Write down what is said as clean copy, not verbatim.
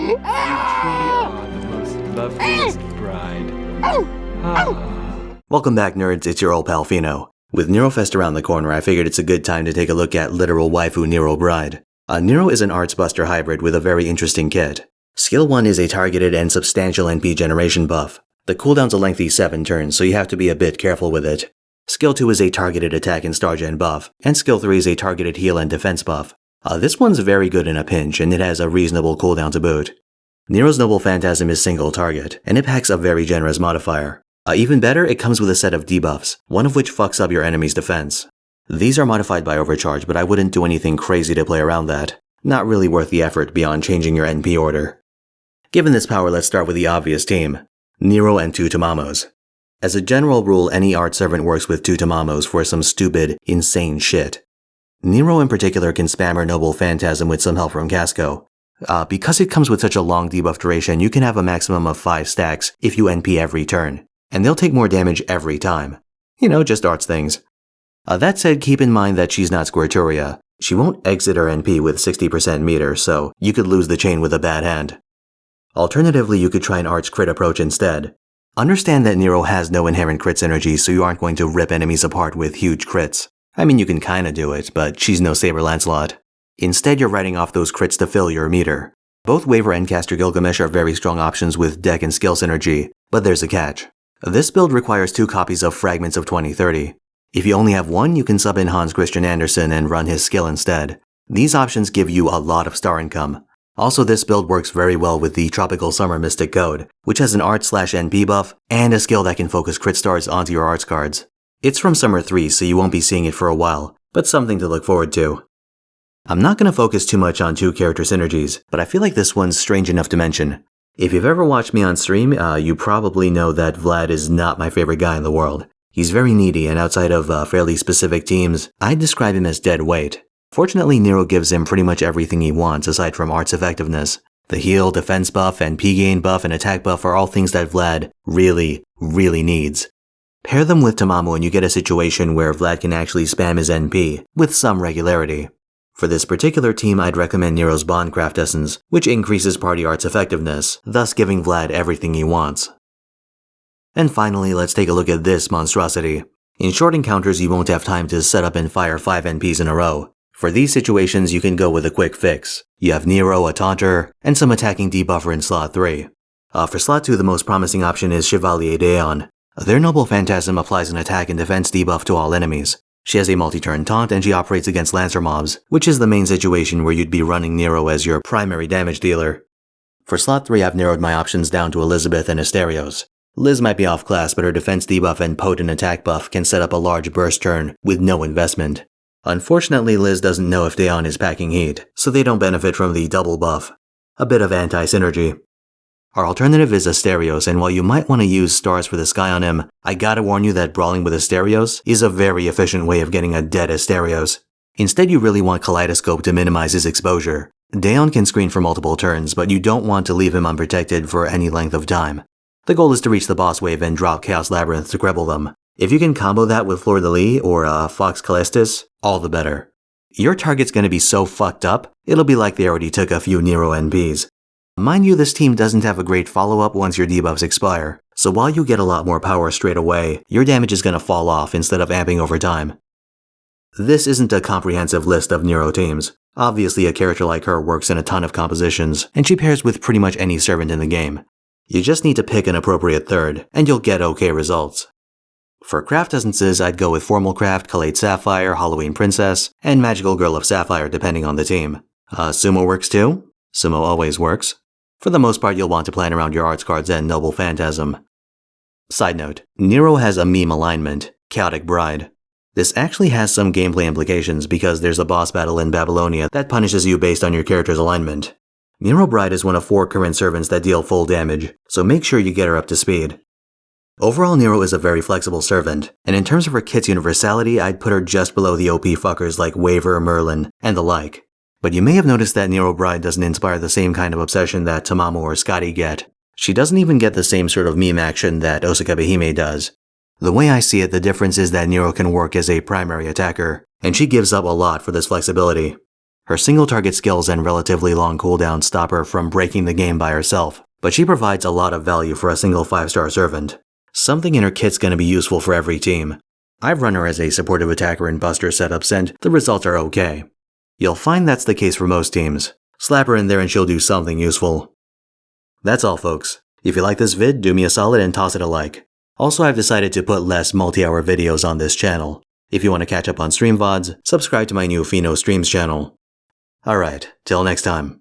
You truly are the most loveliest bride. Welcome back, nerds. It's your old pal Fino. With Nero Fest around the corner, I figured it's a good time to take a look at literal waifu Nero Bride. Nero is an arts buster hybrid with a very interesting kit. Skill 1 is a targeted and substantial NP generation buff. The cooldown's a lengthy 7 turns, so you have to be a bit careful with it. Skill 2 is a targeted attack and star gen buff, and Skill 3 is a targeted heal and defense buff. This one's very good in a pinch, and it has a reasonable cooldown to boot. Nero's Noble Phantasm is single target, and it packs a very generous modifier. Even better, it comes with a set of debuffs, one of which fucks up your enemy's defense. These are modified by overcharge, but I wouldn't do anything crazy to play around that. Not really worth the effort beyond changing your NP order. Given this power, let's start with the obvious team. Nero and 2 Tamamos. As a general rule, any art servant works with 2 Tamamos for some stupid, insane shit. Nero in particular can spam her Noble Phantasm with some help from Casco. Because it comes with such a long debuff duration, you can have a maximum of 5 stacks if you NP every turn, and they'll take more damage every time. You know, just arts things. That said, keep in mind that she's not Squirturia. She won't exit her NP with 60% meter, so you could lose the chain with a bad hand. Alternatively, you could try an arts crit approach instead. Understand that Nero has no inherent crit synergy, so you aren't going to rip enemies apart with huge crits. I mean, you can kinda do it, but she's no Saber Lancelot. Instead, you're writing off those crits to fill your meter. Both Waver and Caster Gilgamesh are very strong options with deck and skill synergy, but there's a catch. This build requires 2 copies of Fragments of 2030. If you only have one, you can sub in Hans Christian Andersen and run his skill instead. These options give you a lot of star income. Also, this build works very well with the Tropical Summer Mystic Code, which has an art/NP buff and a skill that can focus crit stars onto your arts cards. It's from Summer 3, so you won't be seeing it for a while, but something to look forward to. I'm not going to focus too much on 2 character synergies, but I feel like this one's strange enough to mention. If you've ever watched me on stream, you probably know that Vlad is not my favorite guy in the world. He's very needy, and outside of fairly specific teams, I'd describe him as dead weight. Fortunately, Nero gives him pretty much everything he wants aside from arts effectiveness. The heal, defense buff, and P gain buff and attack buff are all things that Vlad really needs. Pair them with Tamamo and you get a situation where Vlad can actually spam his NP, with some regularity. For this particular team, I'd recommend Nero's Bondcraft Essence, which increases party arts effectiveness, thus giving Vlad everything he wants. And finally, let's take a look at this monstrosity. In short encounters, you won't have time to set up and fire 5 NPs in a row. For these situations, you can go with a quick fix. You have Nero, a Taunter, and some attacking debuffer in slot 3. For slot 2, the most promising option is Chevalier Daeon. Their Noble Phantasm applies an attack and defense debuff to all enemies. She has a multi-turn taunt and she operates against Lancer mobs, which is the main situation where you'd be running Nero as your primary damage dealer. For slot 3, I've narrowed my options down to Elizabeth and Asterios. Liz might be off class, but her defense debuff and potent attack buff can set up a large burst turn with no investment. Unfortunately, Liz doesn't know if Daeon is packing heat, so they don't benefit from the double buff. A bit of anti-synergy. Our alternative is Asterios, and while you might want to use stars for the sky on him, I gotta warn you that brawling with Asterios is a very efficient way of getting a dead Asterios. Instead, you really want Kaleidoscope to minimize his exposure. Daeon can screen for multiple turns, but you don't want to leave him unprotected for any length of time. The goal is to reach the boss wave and drop Chaos Labyrinth to cripple them. If you can combo that with Fleur de Lis or Fox Calestis, all the better. Your target's gonna be so fucked up, it'll be like they already took a few Nero NPs. Mind you, this team doesn't have a great follow-up once your debuffs expire, so while you get a lot more power straight away, your damage is gonna fall off instead of amping over time. This isn't a comprehensive list of Nero teams. Obviously, a character like her works in a ton of compositions, and she pairs with pretty much any servant in the game. You just need to pick an appropriate third, and you'll get okay results. For craft essences, I'd go with Formal Craft, Kaleid Sapphire, Halloween Princess, and Magical Girl of Sapphire depending on the team. Sumo works too. Sumo always works. For the most part, you'll want to plan around your arts cards and Noble Phantasm. Side note, Nero has a meme alignment, Chaotic Bride. This actually has some gameplay implications because there's a boss battle in Babylonia that punishes you based on your character's alignment. Nero Bride is one of 4 current servants that deal full damage, so make sure you get her up to speed. Overall, Nero is a very flexible servant, and in terms of her kit's universality, I'd put her just below the OP fuckers like Waver, Merlin, and the like. But you may have noticed that Nero Bride doesn't inspire the same kind of obsession that Tamamo or Scotty get. She doesn't even get the same sort of meme action that Osaka Behime does. The way I see it, the difference is that Nero can work as a primary attacker, and she gives up a lot for this flexibility. Her single target skills and relatively long cooldowns stop her from breaking the game by herself, but she provides a lot of value for a single 5-star servant. Something in her kit's gonna be useful for every team. I've run her as a supportive attacker in Buster setups and the results are okay. You'll find that's the case for most teams. Slap her in there and she'll do something useful. That's all folks. If you like this vid, do me a solid and toss it a like. Also, I've decided to put less multi-hour videos on this channel. If you want to catch up on stream VODs, subscribe to my new Fino Streams channel. Alright, till next time.